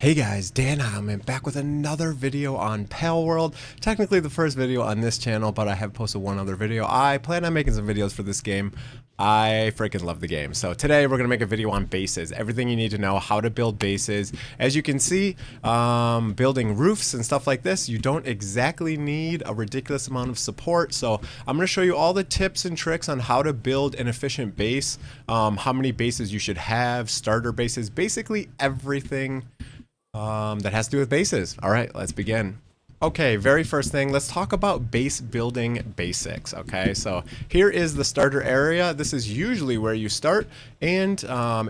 Hey guys, Dan Heilman back with another video on Palworld. Technically the first video on this channel, but I have posted one other video. I plan on making some videos for this game. I freaking love the game. So today we're going to make a video on bases. Everything you need to know how to build bases. As you can see, building roofs and stuff like this, you don't exactly need a ridiculous amount of support. So I'm going to show you all the tips and tricks on how to build an efficient base, how many bases you should have, starter bases, basically everything that has to do with bases. All right, let's begin. Okay, very first thing, let's talk about base building basics. Okay, so here is the starter area. This is usually where you start, and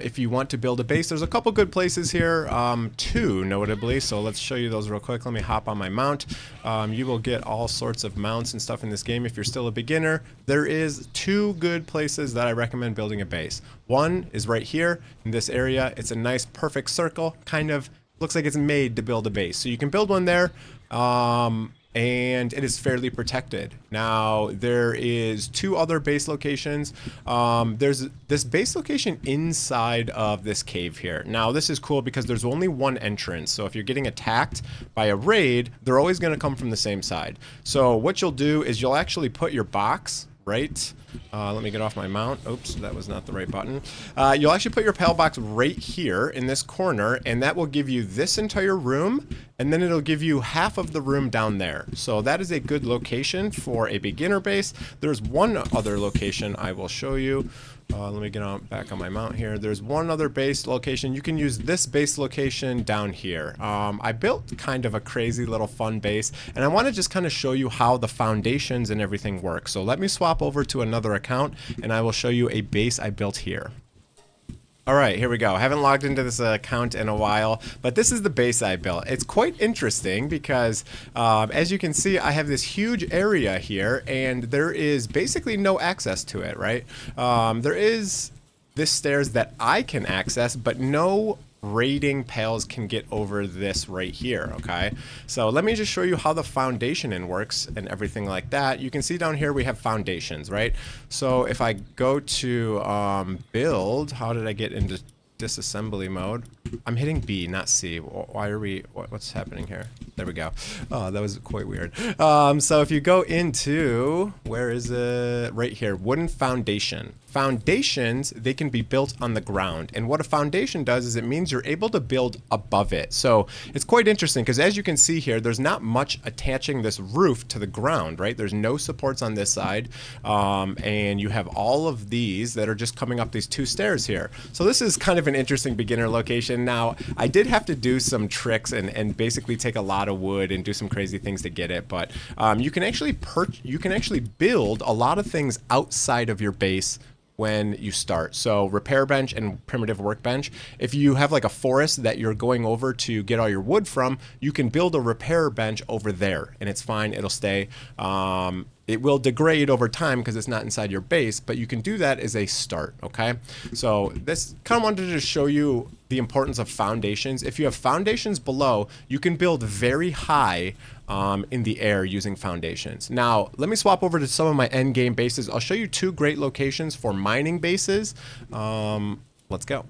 if you want to build a base, there's a couple good places here, two notably. So let's show you those real quick. Let me hop on my mount. You will get all sorts of mounts and stuff in this game if you're still a beginner. There is two good places that I recommend building a base. One is right here in this area. It's a nice perfect circle, kind of looks like it's made to build a base. So you can build one there, and it is fairly protected. Now, there is two other base locations. There's this base location inside of this cave here. Now, this is cool because there's only one entrance. So if you're getting attacked by a raid, they're always going to come from the same side. So what you'll do is you'll actually put your box right. Let me get off my mount. Oops, that was not the right button. You'll actually put your pal box right here in this corner, and that will give you this entire room, and then it'll give you half of the room down there. So that is a good location for a beginner base. There's one other location I will show you. Let me get back on my mount here. There's one other base location. You can use this base location down here. I built kind of a crazy little fun base, and I want to just kind of show you how the foundations and everything work. So let me swap over to another account, and I will show you a base I built here. All right, here we go. I haven't logged into this account in a while, but this is the base I built. It's quite interesting because, as you can see, I have this huge area here, and there is basically no access to it, right? There is this stairs that I can access, but no raiding pals can get over this right here. Okay, so let me just show you how the foundation works and everything like that. You can see down here we have foundations, right? So if I go to build, how did I get into disassembly mode? I'm hitting B, not C. Why are we, what's happening here? There we go. Oh, that was quite weird. So if you go into, where is it? Right here, wooden foundation. Foundations, they can be built on the ground. And what a foundation does is it means you're able to build above it. So it's quite interesting because as you can see here, there's not much attaching this roof to the ground, right? There's no supports on this side. And you have all of these that are just coming up these two stairs here. So this is kind of an interesting beginner location. Now, I did have to do some tricks and basically take a lot of wood and do some crazy things to get it. But you can actually build a lot of things outside of your base when you start. So repair bench and primitive workbench. If you have like a forest that you're going over to get all your wood from, you can build a repair bench over there and it's fine, it'll stay. It will degrade over time because it's not inside your base, but you can do that as a start, okay? So this kind of wanted to just show you the importance of foundations. If you have foundations below, you can build very high in the air using foundations. Now, let me swap over to some of my end game bases. I'll show you two great locations for mining bases. Let's go.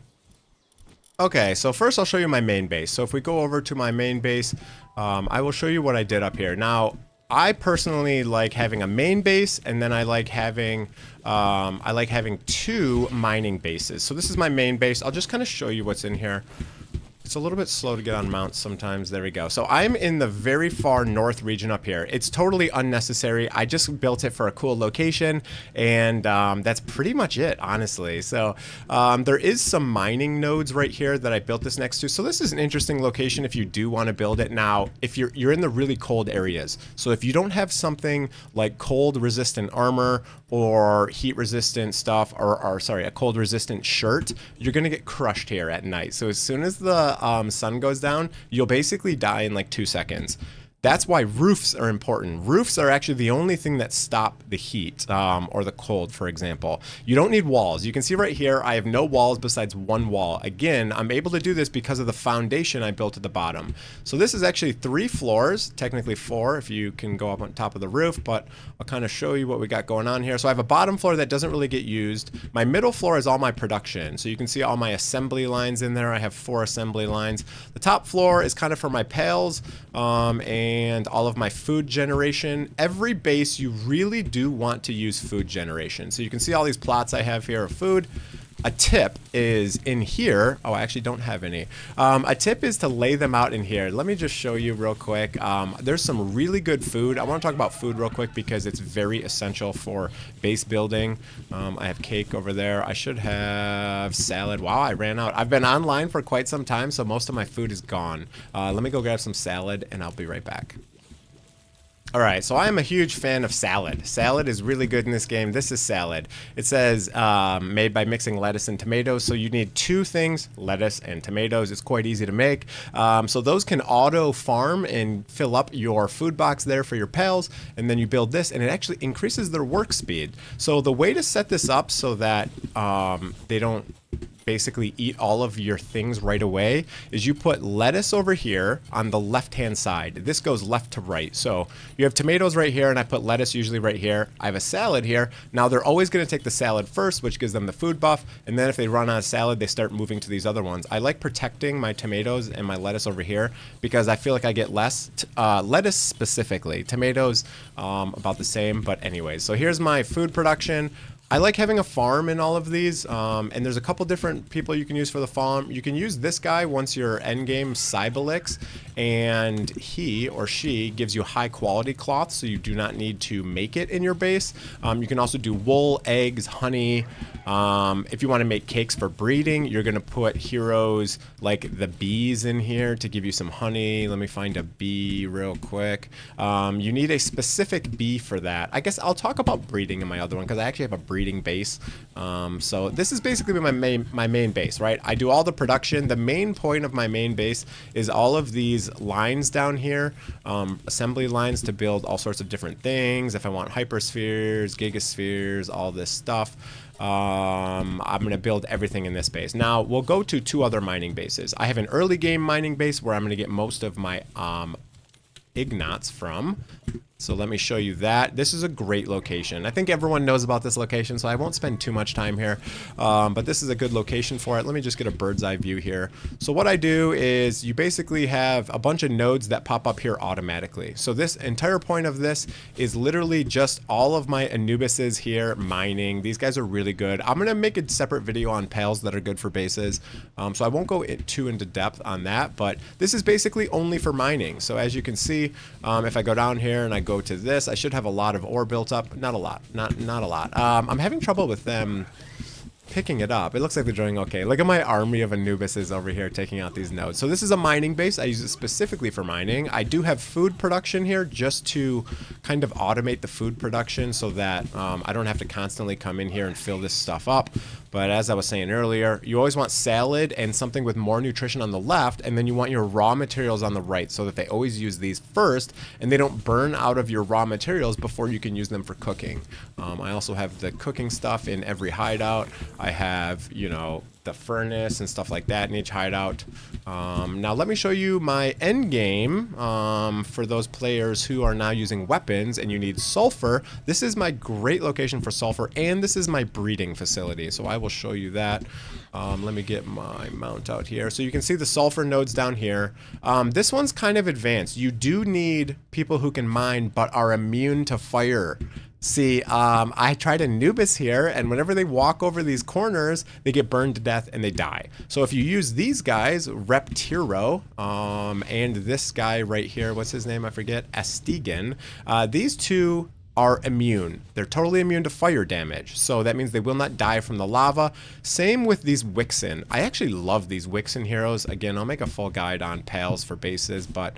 Okay, so first I'll show you my main base. So if we go over to my main base, I will show you what I did up here. Now, I personally like having a main base, and then I like having two mining bases. So this is my main base. I'll just kind of show you what's in here. It's a little bit slow to get on mounts sometimes. There we go. So I'm in the very far north region up here. It's totally unnecessary. I just built it for a cool location, and that's pretty much it, honestly. So there is some mining nodes right here that I built this next to. So this is an interesting location if you do want to build it. Now, if you're in the really cold areas, so if you don't have something like cold resistant armor or heat resistant stuff, or sorry, a cold resistant shirt, you're gonna get crushed here at night. So as soon as the sun goes down, you'll basically die in like 2 seconds. That's why roofs are important. Roofs are actually the only thing that stop the heat or the cold, for example. You don't need walls. You can see right here, I have no walls besides one wall. Again, I'm able to do this because of the foundation I built at the bottom. So this is actually 3 floors, technically 4 if you can go up on top of the roof, but I'll kind of show you what we got going on here. So I have a bottom floor that doesn't really get used. My middle floor is all my production. So you can see all my assembly lines in there. I have 4 assembly lines. The top floor is kind of for my pails and all of my food generation. Every base you really do want to use food generation. So you can see all these plots I have here of food. A tip is in here. Oh, I actually don't have any. A tip is to lay them out in here. Let me just show you real quick. There's some really good food. I want to talk about food real quick because it's very essential for base building. I have cake over there. I should have salad. Wow, I ran out. I've been online for quite some time, so most of my food is gone. Let me go grab some salad and I'll be right back. All right, so I am a huge fan of salad. Salad is really good in this game. This is salad. It says made by mixing lettuce and tomatoes. So you need 2 things, lettuce and tomatoes. It's quite easy to make. So those can auto farm and fill up your food box there for your pals. And then you build this and it actually increases their work speed. So the way to set this up so that they don't basically eat all of your things right away is you put lettuce over here on the left hand side. This goes left to right. So you have tomatoes right here and I put lettuce usually right here. I have a salad here. Now they're always going to take the salad first, which gives them the food buff, and then if they run out of salad they start moving to these other ones. I like protecting my tomatoes and my lettuce over here because I feel like I get less lettuce specifically. Tomatoes about the same, but anyways. So here's my food production. I like having a farm in all of these, and there's a couple different people you can use for the farm. You can use this guy once you're endgame Cybelix, and he or she gives you high quality cloth, so you do not need to make it in your base. You can also do wool, eggs, honey. If you want to make cakes for breeding, you're going to put heroes like the bees in here to give you some honey. Let me find a bee real quick. You need a specific bee for that. I guess I'll talk about breeding in my other one because I actually have a breeding base. So this is basically my main base, right? I do all the production. The main point of my main base is all of these lines down here, assembly lines to build all sorts of different things. If I want hyperspheres, gigaspheres, all this stuff. I'm going to build everything in this base. Now we'll go to 2 other mining bases. I have an early game mining base where I'm going to get most of my ignots from. So let me show you that. This is a great location. I think everyone knows about this location, so I won't spend too much time here. But this is a good location for it. Let me just get a bird's eye view here. So what I do is you basically have a bunch of nodes that pop up here automatically. So this entire point of this is literally just all of my Anubises here mining. These guys are really good. I'm going to make a separate video on pals that are good for bases. So I won't go too into depth on that, but this is basically only for mining. So as you can see, if I go down here and I go to this, I should have a lot of ore built up. Not a lot. Not a lot. I'm having trouble with them picking it up. It looks like they're doing okay. Look at my army of Anubises over here taking out these nodes. So this is a mining base. I use it specifically for mining. I do have food production here just to kind of automate the food production so that I don't have to constantly come in here and fill this stuff up. But as I was saying earlier, you always want salad and something with more nutrition on the left, and then you want your raw materials on the right so that they always use these first and they don't burn out of your raw materials before you can use them for cooking. I also have the cooking stuff in every hideout. I have, you know, the furnace and stuff like that in each hideout. Now let me show you my end game for those players who are now using weapons and you need sulfur. This is my great location for sulfur, and this is my breeding facility. So I will show you that. Let me get my mount out here. So you can see the sulfur nodes down here. This one's kind of advanced. You do need people who can mine but are immune to fire. See, I tried Anubis here, and whenever they walk over these corners, they get burned to death and they die. So if you use these guys, Reptiro, and this guy right here, what's his name? I forget, Astigan. These two are immune. They're totally immune to fire damage. So that means they will not die from the lava. Same with these Wixen. I actually love these Wixen heroes. Again, I'll make a full guide on pals for bases, but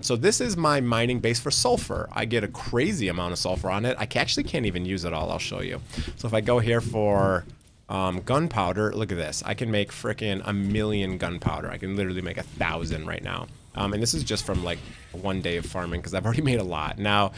so this is my mining base for sulfur. I get a crazy amount of sulfur on it. I actually can't even use it all. I'll show you. So if I go here for gunpowder, look at this. I can make frickin' 1,000,000 gunpowder. I can literally make 1,000 right now. And this is just from like 1 day of farming because I've already made a lot. Now,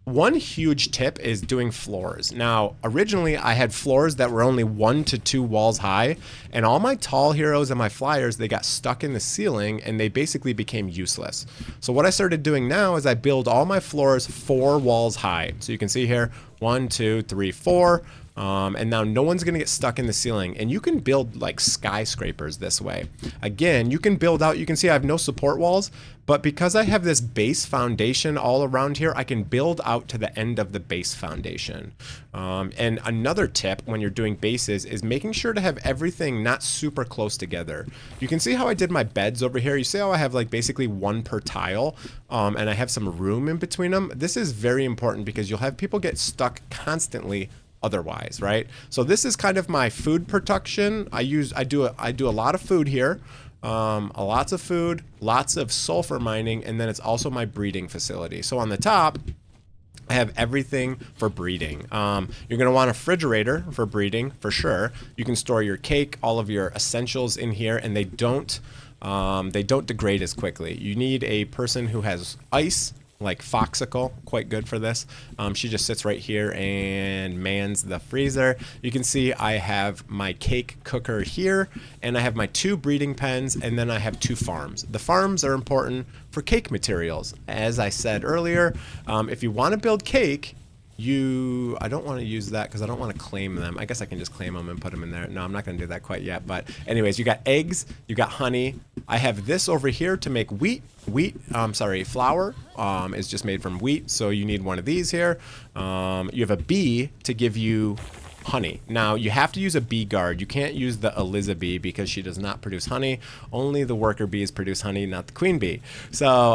one huge tip is doing floors. Now, originally I had floors that were only 1 to 2 walls high, and all my tall heroes and my flyers, they got stuck in the ceiling and they basically became useless. So what I started doing now is I build all my floors 4 walls high. So you can see here, 1, 2, 3, 4. And now no one's gonna get stuck in the ceiling, and you can build like skyscrapers this way. Again, you can build out, you can see I have no support walls, but because I have this base foundation all around here, I can build out to the end of the base foundation. And another tip when you're doing bases is making sure to have everything not super close together. You can see how I did my beds over here. You see how I have like basically 1 per tile, and I have some room in between them. This is very important because you'll have people get stuck constantly otherwise, right? So this is kind of my food production. I do a lot of food here, lots of food, lots of sulfur mining, and then it's also my breeding facility. So on the top, I have everything for breeding. You're gonna want a refrigerator for breeding for sure. You can store your cake, all of your essentials in here, and they don't degrade as quickly. You need a person who has ice, like Foxicle, quite good for this. She just sits right here and mans the freezer. You can see I have my cake cooker here, and I have my 2 breeding pens, and then I have 2 farms. The farms are important for cake materials. As I said earlier, if you want to build cake, I don't want to use that because I don't want to claim them. I guess I can just claim them and put them in there. No, I'm not going to do that quite yet. But anyways, you got eggs, you got honey. I have this over here to make flour is just made from wheat. So you need one of these here. You have a bee to give you honey. Now you have to use a bee guard. You can't use the Eliza bee because she does not produce honey. Only the worker bees produce honey, not the queen bee. So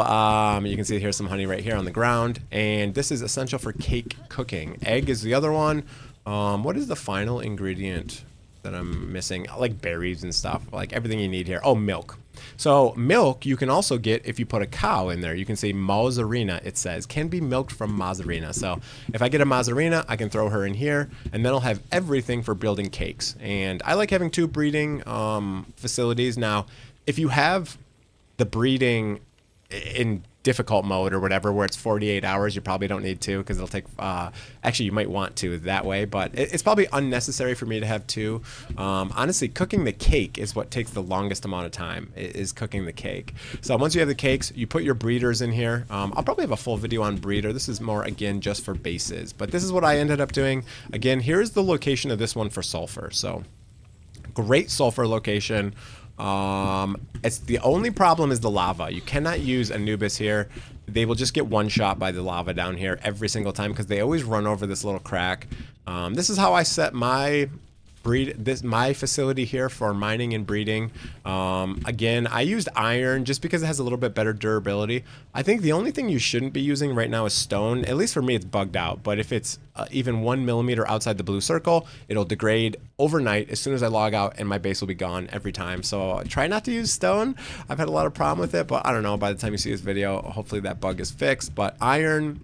you can see here's some honey right here on the ground, and this is essential for cake cooking. Egg is the other one. What is the final ingredient that I'm missing? Like berries and stuff, like everything you need here. Oh, milk. So milk you can also get if you put a cow in there. You can say Mazzarina, it says, can be milked from Mazzarina. So if I get a Mazzarina, I can throw her in here, and then I'll have everything for building cakes. And I like having 2 breeding facilities. Now, if you have the breeding in difficult mode or whatever, where it's 48 hours, you probably don't need 2 because it'll take, actually you might want to that way, but it's probably unnecessary for me to have 2. Honestly, cooking the cake is what takes the longest amount of time, is cooking the cake. So once you have the cakes, you put your breeders in here. I'll probably have a full video on breeder. This is more, again, just for bases, but this is what I ended up doing. Again, here's the location of this one for sulfur. So great sulfur location. It's the only problem is the lava. You cannot use Anubis here. They will just get one shot by the lava down here every single time because they always run over this little crack. This is how I set my my facility here for mining and breeding. Again, I used iron just because it has a little bit better durability. I think the only thing you shouldn't be using right now is stone. At least for me, it's bugged out. But if it's even 1 millimeter outside the blue circle, it'll degrade overnight as soon as I log out, and my base will be gone every time. So try not to use stone. I've had a lot of problem with it, but I don't know. By the time you see this video, hopefully that bug is fixed. But iron,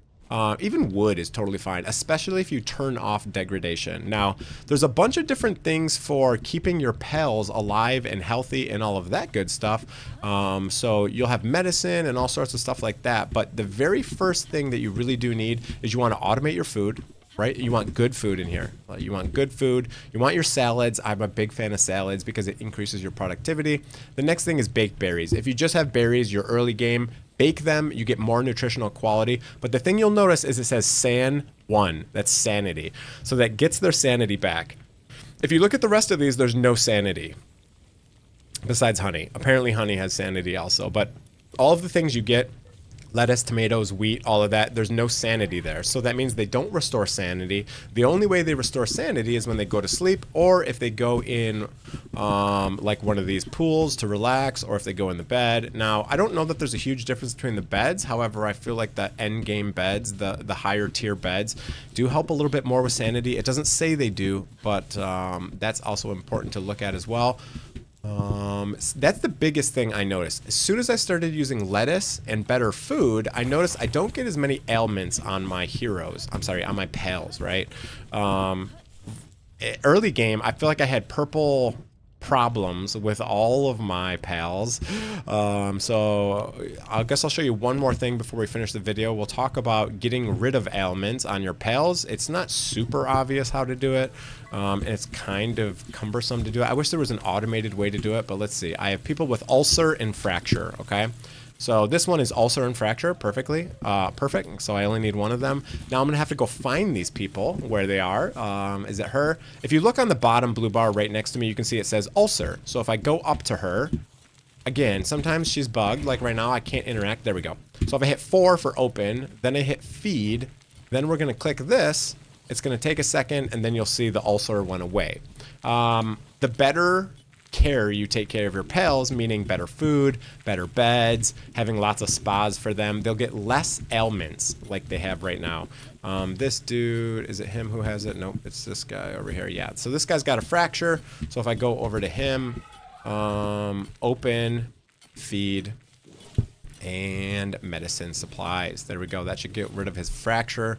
even wood is totally fine, especially if you turn off degradation. Now, there's a bunch of different things for keeping your pals alive and healthy and all of that good stuff. So you'll have medicine and all sorts of stuff like that. But the very first thing that you really do need is you want to automate your food. Right? You want good food in here. You want good food. You want your salads. I'm a big fan of salads because it increases your productivity. The next thing is baked berries. If you just have berries, your early game, bake them, you get more nutritional quality. But the thing you'll notice is it says SAN 1. That's sanity. So that gets their sanity back. If you look at the rest of these, there's no sanity besides honey. Apparently honey has sanity also. But all of the things you get, lettuce, tomatoes, wheat, all of that, there's no sanity there. So that means they don't restore sanity. The only way they restore sanity is when they go to sleep, or if they go in like one of these pools to relax, or if they go in the bed. Now, I don't know that there's a huge difference between the beds. However, I feel like the end game beds, the higher tier beds, do help a little bit more with sanity. It doesn't say they do, but that's also important to look at as well. That's the biggest thing I noticed. As soon as I started using lettuce and better food, I noticed I don't get as many ailments on my heroes. I'm sorry, on my pals, right? Early game, I feel like I had purple problems with all of my pals. So I guess I'll show you one more thing before we finish the video. We'll talk about getting rid of ailments on your pals. It's not super obvious how to do it. And it's kind of cumbersome to do it. I wish there was an automated way to do it, but let's see. I have people with ulcer and fracture, okay? So this one is ulcer and fracture, perfect. So I only need one of them. Now I'm gonna have to go find these people where they are. Is it her? If you look on the bottom blue bar right next to me, you can see it says ulcer. So if I go up to her, again, sometimes she's bugged. Like right now, I can't interact. There we go. So if I hit 4 for open, then I hit feed, then we're gonna click this. It's gonna take a second, and then you'll see the ulcer went away. The better care you take care of your pals, meaning better food, better beds, having lots of spas for them, they'll get less ailments like they have right now. This dude, is it him who has it? Nope, it's this guy over here. Yeah, so this guy's got a fracture. So if I go over to him, open, feed, and medicine supplies. There we go. That should get rid of his fracture.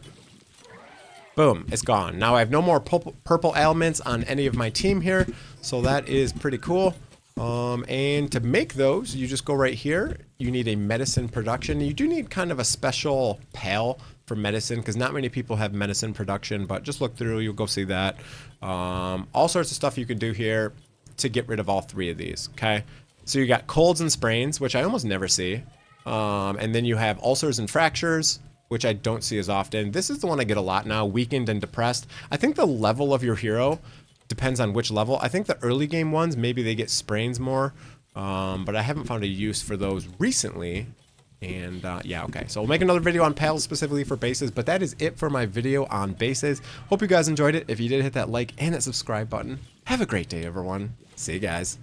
Boom, it's gone. Now I have no more purple ailments on any of my team here, so that is pretty cool. And to make those, you just go right here. You need a medicine production. You do need kind of a special pal for medicine because not many people have medicine production, but just look through, you'll go see that. All sorts of stuff you can do here to get rid of all 3 of these, okay? So you got colds and sprains, which I almost never see. And then you have ulcers and fractures, which I don't see as often. This is the one I get a lot now, weakened and depressed. I think the level of your hero depends on which level. I think the early game ones, maybe they get sprains more, but I haven't found a use for those recently. And yeah, okay. So we'll make another video on pals specifically for bases, but that is it for my video on bases. Hope you guys enjoyed it. If you did, hit that like and that subscribe button. Have a great day, everyone. See you guys.